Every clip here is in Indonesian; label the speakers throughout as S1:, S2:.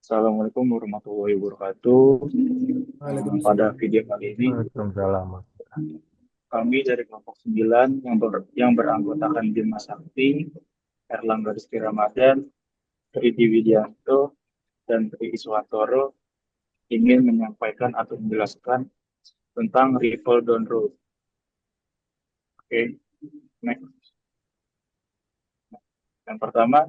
S1: Assalamualaikum warahmatullahi wabarakatuh. Pada
S2: Waalaikumsalam.
S1: video kali ini,
S2: Waalaikumsalam.
S1: kami dari kelompok 9 yang beranggotakan Bima Sakti, Erlangga Rizky Ramadan, Tri Widianto, dan Tri Iswatoro ingin menyampaikan atau menjelaskan tentang Ripple Down Road. Oke, next. Yang pertama,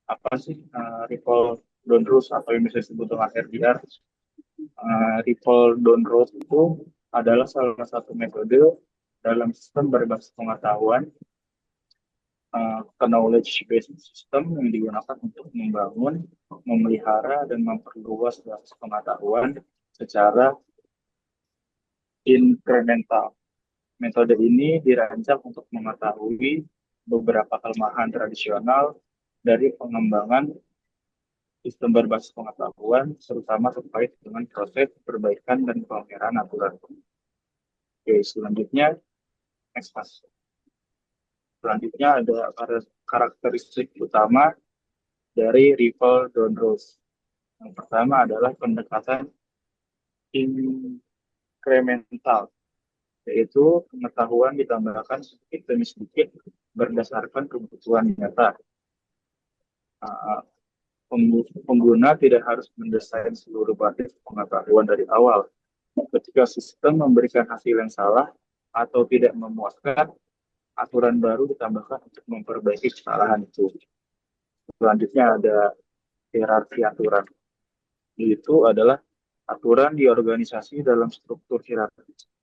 S1: apa sih Ripple Down Road atau yang bisa disebut dengan RDR? Ripple Down Road itu adalah salah satu metode dalam sistem berbasis pengetahuan knowledge based system yang digunakan untuk membangun, memelihara, dan memperluas basis pengetahuan secara incremental. Metode ini dirancang untuk mengetahui beberapa kelemahan tradisional dari pengembangan sistem berbasis pengetahuan, terutama terkait dengan proses perbaikan dan pemeliharaan aturan. Oke, selanjutnya, next pass. Selanjutnya ada karakteristik utama dari Ripple Down Rose. Yang pertama adalah pendekatan inkremental, yaitu pengetahuan ditambahkan sedikit demi sedikit berdasarkan kebutuhan nyata. Uh, Pengguna tidak harus mendesain seluruh basis pengetahuan dari awal. Ketika sistem memberikan hasil yang salah atau tidak memuaskan, aturan baru ditambahkan untuk memperbaiki kesalahan itu. Selanjutnya ada hierarki aturan. Itu adalah aturan di organisasi dalam struktur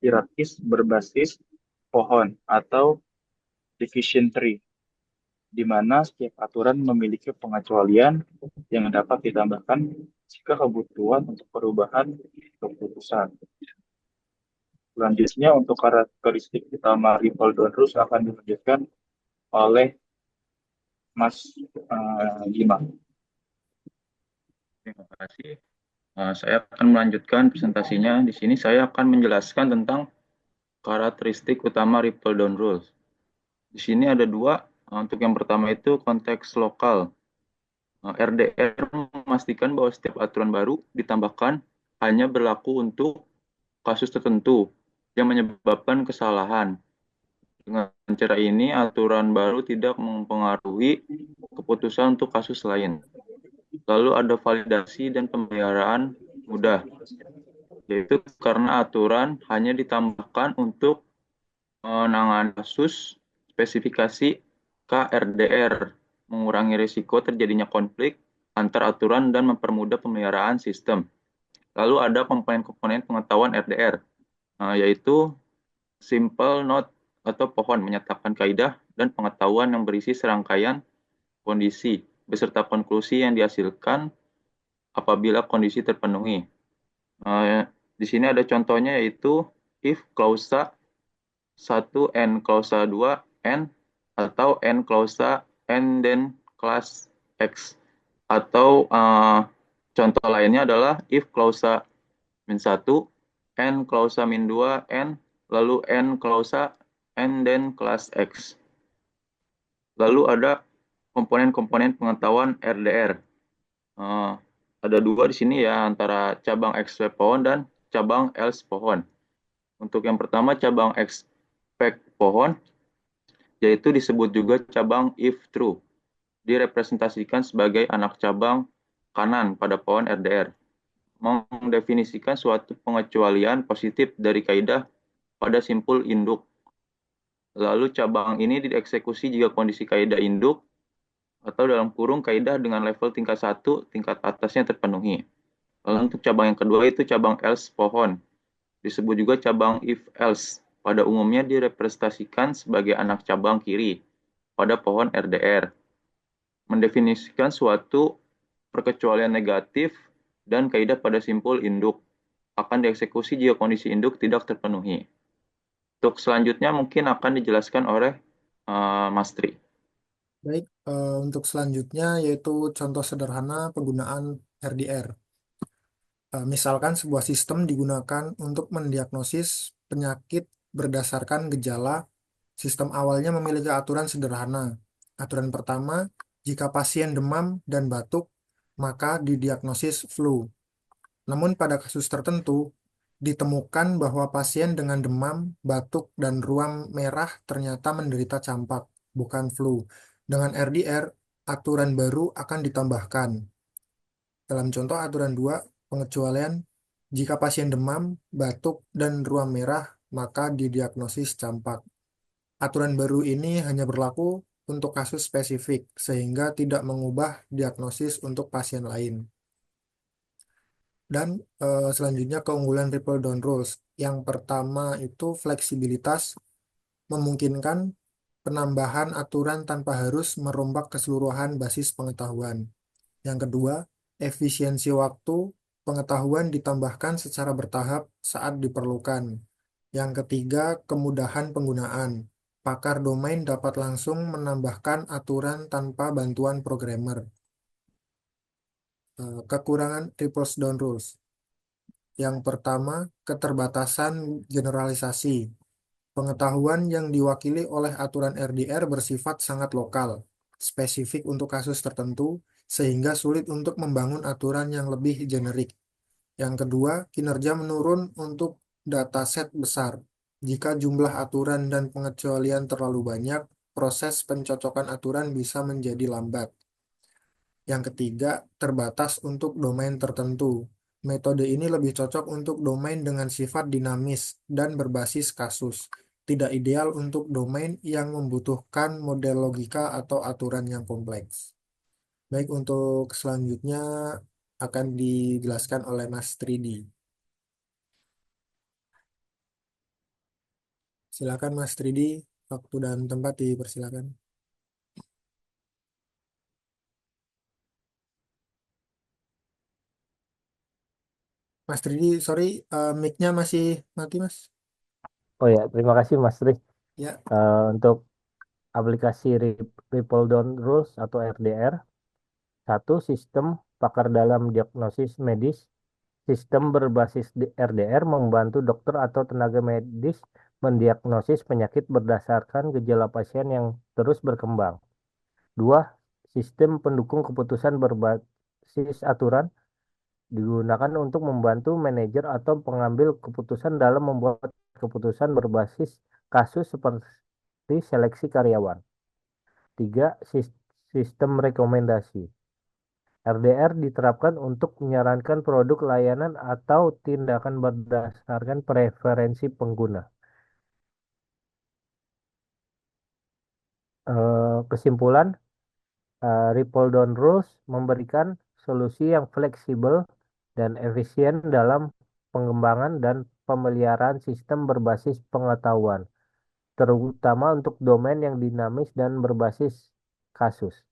S1: hierarkis berbasis pohon atau division tree, di mana setiap aturan memiliki pengecualian yang dapat ditambahkan jika kebutuhan untuk perubahan keputusan. Selanjutnya, untuk karakteristik utama Ripple Donrus akan dilanjutkan oleh Mas Gima.
S2: Terima kasih. Saya akan melanjutkan presentasinya. Di sini saya akan menjelaskan tentang karakteristik utama Ripple Down Rules. Di sini ada dua. Untuk yang pertama itu konteks lokal. RDR memastikan bahwa setiap aturan baru ditambahkan hanya berlaku untuk kasus tertentu yang menyebabkan kesalahan. Dengan cara ini, aturan baru tidak mempengaruhi keputusan untuk kasus lain. Lalu ada validasi dan pemeliharaan mudah, yaitu karena aturan hanya ditambahkan untuk menangani kasus spesifikasi KRDR, mengurangi risiko terjadinya konflik antar aturan dan mempermudah pemeliharaan sistem. Lalu ada komponen-komponen pengetahuan RDR, yaitu simple note atau pohon menyatakan kaidah dan pengetahuan yang berisi serangkaian kondisi beserta konklusi yang dihasilkan apabila kondisi terpenuhi. Di sini ada contohnya yaitu if klausa 1 and klausa 2 and atau n klausa n then class x. Atau contoh lainnya adalah if klausa min 1 n klausa min 2 n lalu n klausa n then class x. Lalu ada komponen-komponen pengetahuan RDR. Ada dua di sini ya, antara cabang expect pohon dan cabang else pohon. Untuk yang pertama cabang expect pohon, yaitu disebut juga cabang if true, direpresentasikan sebagai anak cabang kanan pada pohon RDR, mendefinisikan suatu pengecualian positif dari kaidah pada simpul induk. Lalu cabang ini dieksekusi jika kondisi kaidah induk atau dalam kurung kaidah dengan level tingkat 1, tingkat atasnya terpenuhi. Lalu untuk cabang yang kedua itu cabang else pohon, disebut juga cabang if else. Pada umumnya direpresentasikan sebagai anak cabang kiri pada pohon RDR, mendefinisikan suatu perkecualian negatif dan kaidah pada simpul induk akan dieksekusi jika kondisi induk tidak terpenuhi. Untuk selanjutnya mungkin akan dijelaskan oleh Mas Tri.
S3: Baik, untuk selanjutnya yaitu contoh sederhana penggunaan RDR. Misalkan sebuah sistem digunakan untuk mendiagnosis penyakit berdasarkan gejala. Sistem awalnya memiliki aturan sederhana. Aturan pertama, jika pasien demam dan batuk, maka didiagnosis flu. Namun pada kasus tertentu, ditemukan bahwa pasien dengan demam, batuk, dan ruam merah ternyata menderita campak, bukan flu. Dengan RDR, aturan baru akan ditambahkan. Dalam contoh aturan 2, pengecualian, jika pasien demam, batuk, dan ruam merah, maka didiagnosis campak. Aturan baru ini hanya berlaku untuk kasus spesifik, sehingga tidak mengubah diagnosis untuk pasien lain. Dan selanjutnya keunggulan triple down rules. Yang pertama itu fleksibilitas, memungkinkan penambahan aturan tanpa harus merombak keseluruhan basis pengetahuan. Yang kedua, efisiensi waktu, pengetahuan ditambahkan secara bertahap saat diperlukan. Yang ketiga, kemudahan penggunaan. Pakar domain dapat langsung menambahkan aturan tanpa bantuan programmer. Kekurangan triple down rules. Yang pertama, keterbatasan generalisasi. Pengetahuan yang diwakili oleh aturan RDR bersifat sangat lokal, spesifik untuk kasus tertentu, sehingga sulit untuk membangun aturan yang lebih generik. Yang kedua, kinerja menurun untuk dataset besar. Jika jumlah aturan dan pengecualian terlalu banyak, proses pencocokan aturan bisa menjadi lambat. Yang ketiga, terbatas untuk domain tertentu. Metode ini lebih cocok untuk domain dengan sifat dinamis dan berbasis kasus. Tidak ideal untuk domain yang membutuhkan model logika atau aturan yang kompleks. Baik, untuk selanjutnya akan dijelaskan oleh Mas Tridi. Silakan Mas Tridi, waktu dan tempat dipersilakan. Mas Tridi, sorry, mic-nya masih mati, Mas.
S4: Oh ya, terima kasih Mas Tri.
S3: Ya,
S4: Untuk aplikasi Ripple Down Rules atau RDR, satu sistem pakar dalam diagnosis medis. Sistem berbasis RDR membantu dokter atau tenaga medis mendiagnosis penyakit berdasarkan gejala pasien yang terus berkembang. Dua, sistem pendukung keputusan berbasis aturan digunakan untuk membantu manajer atau pengambil keputusan dalam membuat keputusan berbasis kasus seperti seleksi karyawan. Tiga, sistem rekomendasi. RDR diterapkan untuk menyarankan produk layanan atau tindakan berdasarkan preferensi pengguna. Kesimpulan, Ripple Down Rules memberikan solusi yang fleksibel dan efisien dalam pengembangan dan pemeliharaan sistem berbasis pengetahuan, terutama untuk domain yang dinamis dan berbasis kasus.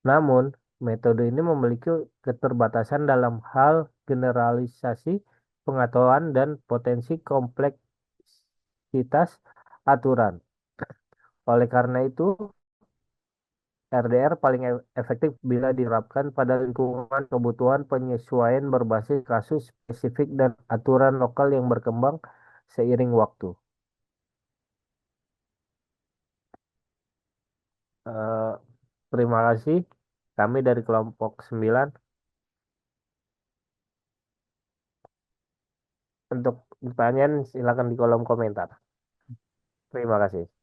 S4: Namun, metode ini memiliki keterbatasan dalam hal generalisasi pengetahuan dan potensi kompleksitas aturan. Oleh karena itu, RDR paling efektif bila diterapkan pada lingkungan kebutuhan penyesuaian berbasis kasus spesifik dan aturan lokal yang berkembang seiring waktu. Eh, Terima kasih. Kami dari kelompok 9. Untuk pertanyaan silakan di kolom komentar. Terima kasih.